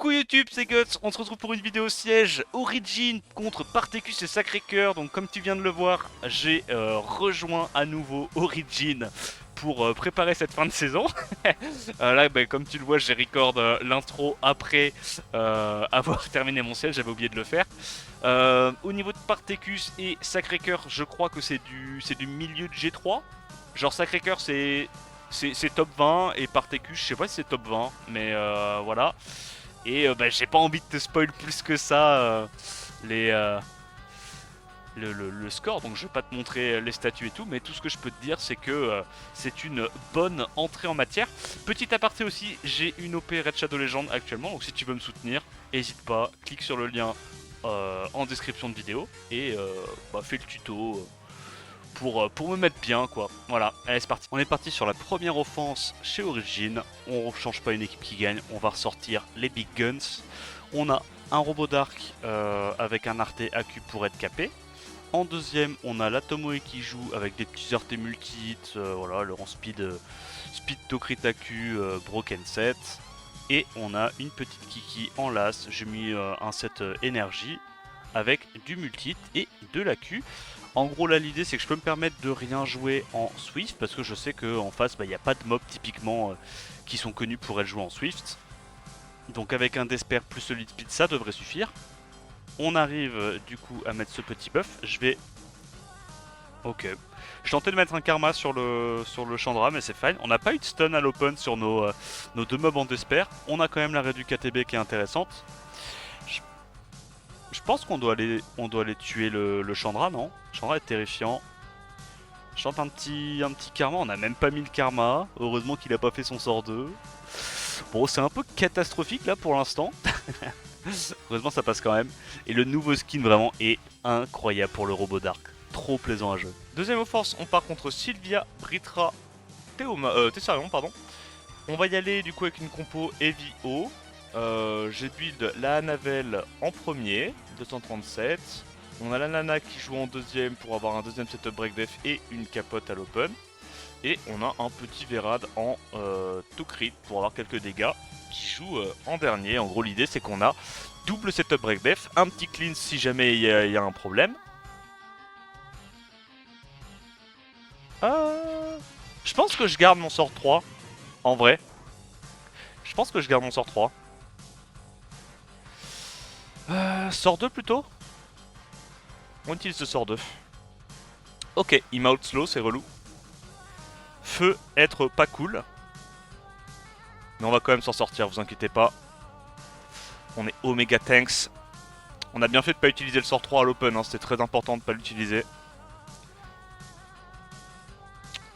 Coucou YouTube, c'est Guts, on se retrouve pour une vidéo siège Origin contre Spartacus et Sacré-Cœur. Donc comme tu viens de le voir, j'ai rejoint à nouveau Origin pour préparer cette fin de saison. Là, comme tu le vois, j'ai record l'intro après avoir terminé mon siège, j'avais oublié de le faire. Au niveau de Spartacus et Sacré-Cœur, je crois que c'est du milieu de G3. Genre Sacré-Cœur c'est top 20 et Spartacus je sais pas si c'est top 20, mais voilà. Et j'ai pas envie de te spoil plus que ça les, le score, donc je vais pas te montrer les statuts et tout, mais tout ce que je peux te dire c'est que c'est une bonne entrée en matière. Petit aparté aussi, j'ai une OP Red Shadow Legend actuellement, donc si tu veux me soutenir, n'hésite pas, clique sur le lien en description de vidéo et fais le tuto. Pour me mettre bien quoi. Voilà, allez c'est parti. On est parti sur la première offense chez Origin. On ne change pas une équipe qui gagne, on va ressortir les big guns. On a un robot dark avec un Arte AQ pour être capé. En deuxième, on a la Tomoe qui joue avec des petits Arte multi voilà, leur en speed Tokrit AQ broken set. Et on a une petite Kiki en las, j'ai mis un set énergie avec du multi et de l'AQ. En gros là l'idée c'est que je peux me permettre de rien jouer en Swift parce que je sais qu'en face il n'y a pas de mobs typiquement qui sont connus pour être joués en Swift. Donc avec un Despair plus Solid Speed ça devrait suffire. On arrive du coup à mettre ce petit buff. Je vais... Ok. Je tentais de mettre un karma sur le Chandra mais c'est fine. On n'a pas eu de stun à l'open sur nos deux mobs en Despair. On a quand même la rédu KTB qui est intéressante. Je pense qu'on doit aller tuer le Chandra, non? Chandra est terrifiant. Je tente un petit karma, on n'a même pas mis le karma. Heureusement qu'il a pas fait son sort 2. Bon, c'est un peu catastrophique là pour l'instant. Heureusement ça passe quand même. Et le nouveau skin vraiment est incroyable pour le robot dark. Trop plaisant à jouer. Deuxième offense, on part contre Sylvia, Britra, Tessarion, pardon. On va y aller du coup avec une compo Heavy O. J'ai build la Anavel en premier, 237. On a la Nana qui joue en deuxième pour avoir un deuxième setup break def et une capote à l'open. Et on a un petit Verad en Tokrit pour avoir quelques dégâts qui joue en dernier. En gros l'idée c'est qu'on a double setup break def, un petit clean si jamais il y a un problème. Je pense que je garde mon sort 3, en vrai. Je pense que je garde mon sort 3. Sort 2 plutôt. On utilise ce sort 2. Ok, il m'a out slow, c'est relou. Feu, être pas cool. Mais on va quand même s'en sortir, vous inquiétez pas. On est Omega Tanks. On a bien fait de pas utiliser le sort 3 à l'open, hein, c'était très important de pas l'utiliser.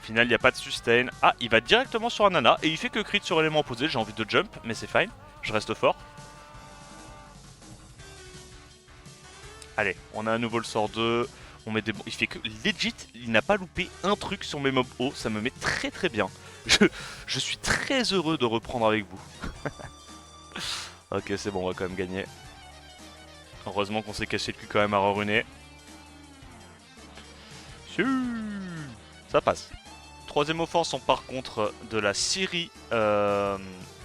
Au final, il n'y a pas de sustain. Ah, il va directement sur un Nana et il fait que crit sur élément opposé. J'ai envie de jump, mais c'est fine. Je reste fort. Allez, on a à nouveau le sort 2. On met des bons. Il fait que legit, il n'a pas loupé un truc sur mes mobs hauts. Ça me met très très bien. Je suis très heureux de reprendre avec vous. Ok, c'est bon, on va quand même gagner. Heureusement qu'on s'est cassé le cul quand même à reruner. Ça passe. Troisième offense, on part contre de la Siri,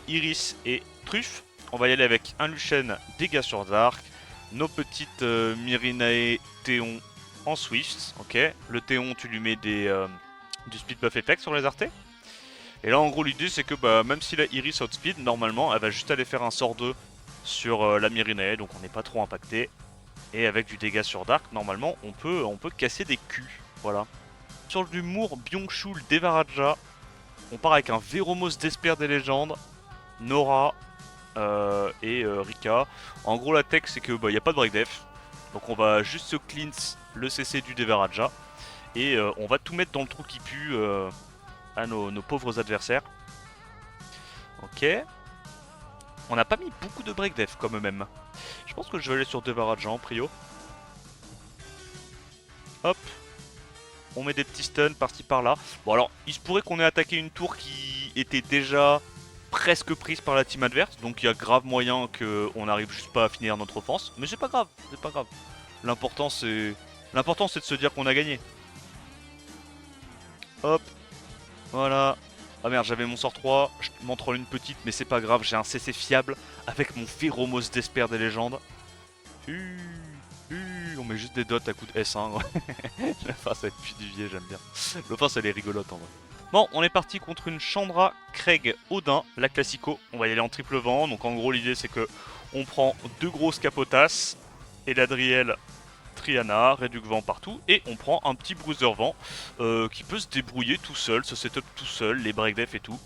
Iris et Truffe. On va y aller avec un Lucian, dégâts sur Dark. Nos petites Mirinae Théon en Swift, ok. Le Théon, tu lui mets du speed buff effect sur les artés. Et là, en gros, l'idée, c'est que même si la Iris outspeed, normalement, elle va juste aller faire un sort 2 sur la Mirinae, donc on n'est pas trop impacté. Et avec du dégât sur Dark, normalement, on peut casser des culs, voilà. Sur l'humour, Byung-Chul, Devaraja, on part avec un Veromos Despair des légendes, Nora, et Rika. En gros la tech c'est que y a pas de break def. Donc on va juste se cleanse le CC du Devaraja. Et on va tout mettre dans le trou qui pue à nos pauvres adversaires. Ok. On n'a pas mis beaucoup de break def comme même. Je pense que je vais aller sur Devaraja en prio. Hop. On met des petits stuns par-ci par-là. Bon alors il se pourrait qu'on ait attaqué une tour qui était déjà presque prise par la team adverse, donc il y a grave moyen qu'on n'arrive juste pas à finir notre offense, mais c'est pas grave, c'est pas grave. L'important c'est de se dire qu'on a gagné. Hop, voilà, Ah merde, j'avais mon sort 3, je m'en troll une petite, mais c'est pas grave, j'ai un CC fiable avec mon Phéromos d'Esper des légendes. On met juste des dots à coup de S1. Enfin, ça pue du vieux, j'aime bien. L'offense, elle est rigolote en vrai. Bon, on est parti contre une Chandra Craig Odin, la classico. On va y aller en triple vent. Donc en gros, l'idée c'est que on prend 2 grosses capotas, Eladriel, Triana, réduc vent partout, et on prend un petit bruiser vent qui peut se débrouiller tout seul, se setup tout seul, les breakdef et tout.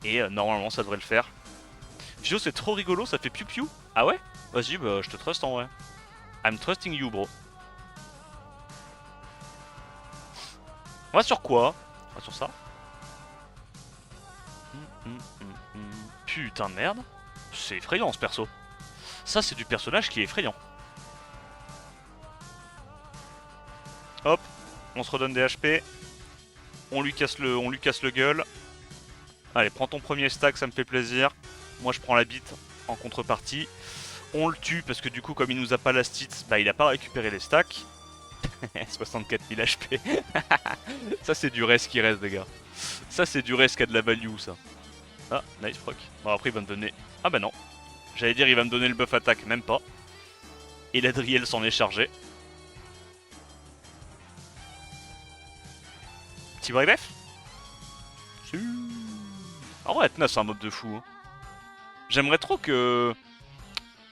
Et normalement, ça devrait le faire. Fio, c'est trop rigolo, ça fait piou piou. Ah ouais? Vas-y, bah je te trust en vrai. I'm trusting you, bro. On va sur quoi? On va sur ça. Putain de merde. C'est effrayant ce perso. Ça c'est du personnage qui est effrayant. Hop, on se redonne des HP. On lui casse le gueule. Allez, prends ton premier stack, ça me fait plaisir. Moi je prends la bite en contrepartie. On le tue parce que du coup comme il nous a pas la stit, bah il a pas récupéré les stacks. 64 000 HP. Ça c'est du reste qui reste les gars. Ça c'est du reste qui a de la value ça. Ah, nice proc. Bon après il va me donner... Ah bah non. J'allais dire il va me donner le buff attaque, même pas. Et l'Adriel s'en est chargé. Petit break. En vrai Atna c'est un mob de fou. Hein. J'aimerais trop que...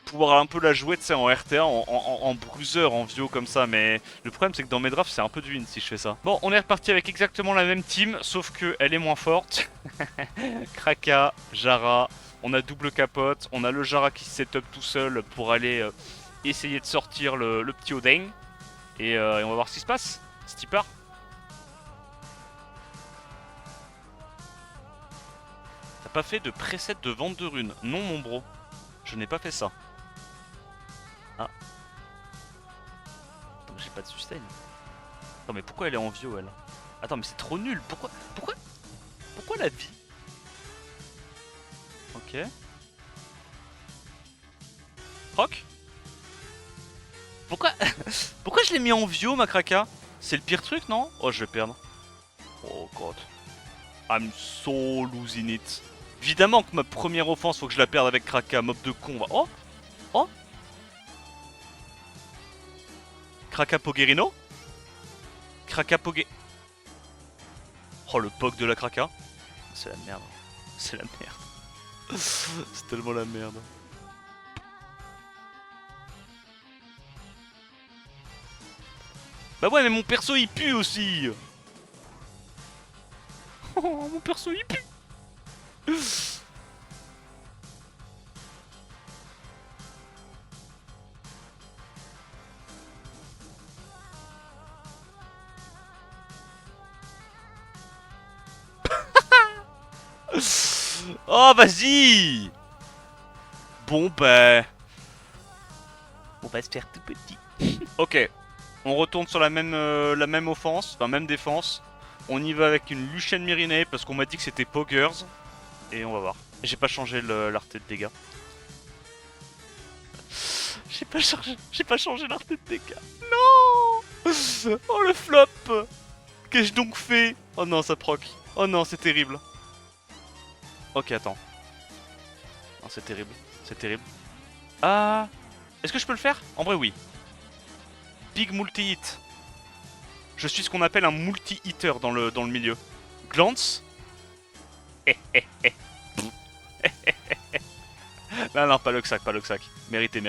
pouvoir un peu la jouer en RTA, en bruiser, en vio comme ça, mais le problème c'est que dans mes drafts c'est un peu du win si je fais ça. Bon, on est reparti avec exactement la même team, sauf que elle est moins forte. Kraka, Jara, on a double capote, on a le Jara qui se setup tout seul pour aller essayer de sortir le petit Odin. Et on va voir ce qui se passe, Steeper. T'as pas fait de preset de vente de runes? Non mon bro, je n'ai pas fait ça. Ah. Attends, j'ai pas de sustain. Attends, mais pourquoi elle est en vio, elle? Attends, mais c'est trop nul. Pourquoi la vie? Ok. Proc? Pourquoi je l'ai mis en vio, ma Kraka? C'est le pire truc, non? Oh, je vais perdre. Oh god. I'm so losing it. Évidemment que ma première offense, faut que je la perde avec Kraka. Mob de con. Oh. Oh. Kraka Pogerino? Kraka Poge... Oh le pog de la Kraka. C'est la merde. C'est la merde. C'est tellement la merde. Bah ouais mais mon perso il pue aussi. Oh mon perso il pue. Oh vas-y. Bon bah... On va se faire tout petit. Ok. On retourne sur la même offense, enfin même défense. On y va avec une Lucienne Mirinée parce qu'on m'a dit que c'était Poggers. Et on va voir. J'ai pas changé l'arté de dégâts. J'ai pas changé l'arté de dégâts. Non. Oh le flop. Qu'ai-je donc fait? Oh non ça proc. Oh non c'est terrible. Ok attends. Non c'est terrible. C'est terrible. Ah. Est-ce que je peux le faire? En vrai oui. Big multi-hit. Je suis ce qu'on appelle un multi-hitter dans le milieu. Glance. Non, pas le sac, pas le sac. Mérité.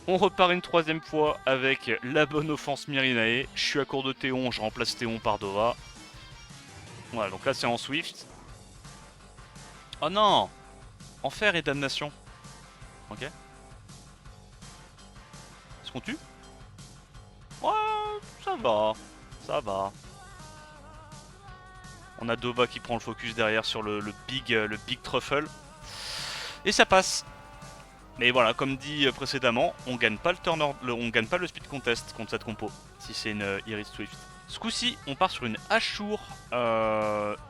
On repart une troisième fois avec la bonne offense Mirinae. Je suis à court de Théon, je remplace Théon par Dova. Voilà, donc là c'est en Swift. Oh non! Enfer et damnation. Ok. Est-ce qu'on tue? Ouais, ça va. On a Dova qui prend le focus derrière sur le big truffle. Et ça passe. Mais voilà, comme dit précédemment, on gagne pas on gagne pas le speed contest contre cette compo, si c'est une Iris Swift. Ce coup-ci, on part sur une Ashur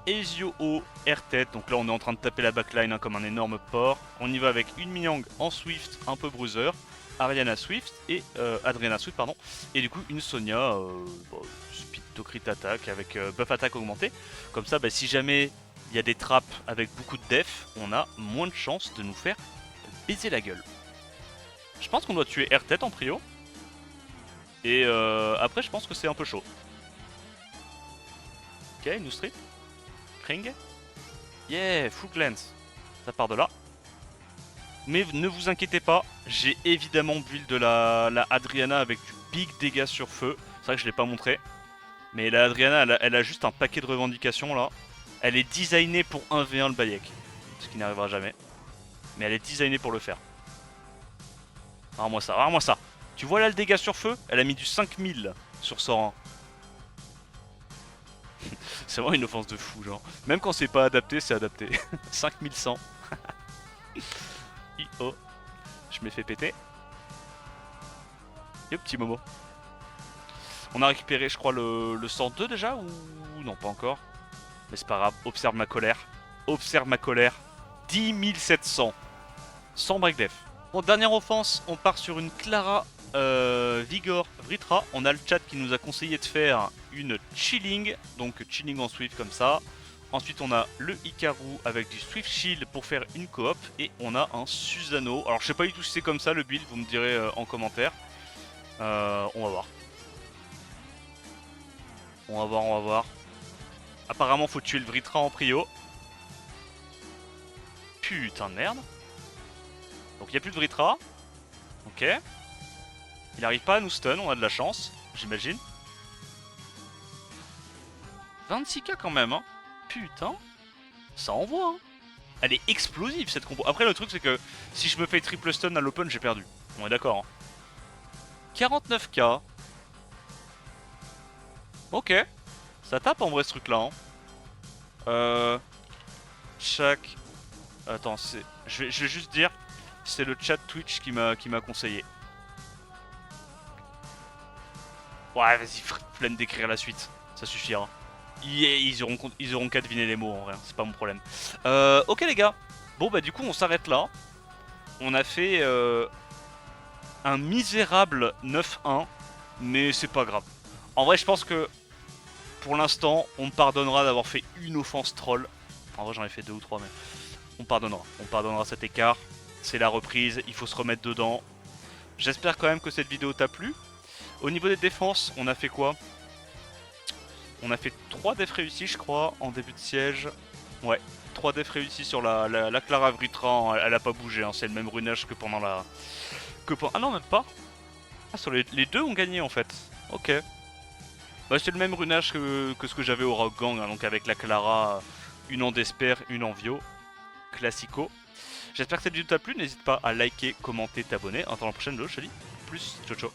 Ezio O Air-Tête. Donc là, on est en train de taper la backline comme un énorme porc. On y va avec une Minyang en Swift, un peu bruiser, Ariana Swift et Adriana Swift, pardon. Et du coup, une Sonia Speed to crit attack avec buff attack augmenté. Comme ça, bah, si jamais il y a des trappes avec beaucoup de def, on a moins de chances de nous faire baiser la gueule. Je pense qu'on doit tuer Air-Tête en prio. Et après, je pense que c'est un peu chaud. Ok, nous strip. Kring. Yeah, full glance. Ça part de là. Mais ne vous inquiétez pas, j'ai évidemment build de la Adriana avec du big dégâts sur feu. C'est vrai que je l'ai pas montré. Mais la Adriana, elle a juste un paquet de revendications là. Elle est designée pour 1v1 le Bayek. Ce qui n'arrivera jamais. Mais elle est designée pour le faire. Regarde-moi ça, regarde-moi ça. Tu vois là le dégât sur feu? Elle a mis du 5000 sur Sorin. C'est vraiment une offense de fou, genre. Même quand c'est pas adapté, c'est adapté. 5100. I-oh. Je m'ai fait péter. Yo, petit Momo. On a récupéré, je crois, le 102 déjà ou non, pas encore. Mais c'est pas grave. Observe ma colère. Observe ma colère. 10 700. Sans break def. Bon, dernière offense, on part sur une Clara Vigor Vritra. On a le chat qui nous a conseillé de faire une Chilling. Donc Chilling en Swift comme ça. Ensuite on a le Hikaru avec du Swift Shield pour faire une coop. Et on a un Susanoo. Alors je sais pas du tout si c'est comme ça le build, vous me direz en commentaire. On va voir. On va voir, on va voir. Apparemment faut tuer le Vritra en prio. Putain de merde. Donc il n'y a plus de Vritra. Ok. Il n'arrive pas à nous stun, on a de la chance, j'imagine. 26k quand même, hein. Putain. Ça envoie, hein. Elle est explosive cette combo. Après le truc c'est que si je me fais triple stun à l'open, j'ai perdu. On est d'accord, hein. 49k. Ok. Ça tape en vrai ce truc là, hein. Chaque... Attends, c'est... Je vais juste dire, c'est le chat Twitch qui m'a conseillé. Ouais, vas-y, flemme d'écrire la suite. Ça suffira. Yeah, ils auront qu'à deviner les mots en vrai, c'est pas mon problème. Ok les gars. Bon bah du coup on s'arrête là. On a fait un misérable 9-1. Mais c'est pas grave. En vrai je pense que pour l'instant on me pardonnera d'avoir fait une offense troll. En vrai j'en ai fait 2 ou 3 mais on pardonnera. On pardonnera cet écart. C'est la reprise, il faut se remettre dedans. J'espère quand même que cette vidéo t'a plu. Au niveau des défenses, on a fait quoi? On a fait 3 defs réussis je crois en début de siège. Ouais, 3 defs réussis sur la Clara Vritra, elle a pas bougé, hein. C'est le même runage que pendant la... Ah non même pas. Ah sur les deux ont gagné en fait. Ok. Bah c'est le même runage que ce que j'avais au Rock Gang, hein, donc avec la Clara, une en Desper, une en Vio. Classico. J'espère que cette vidéo t'a plu, n'hésite pas à liker, commenter, t'abonner. Attends la prochaine vidéo, je te dis plus, ciao ciao.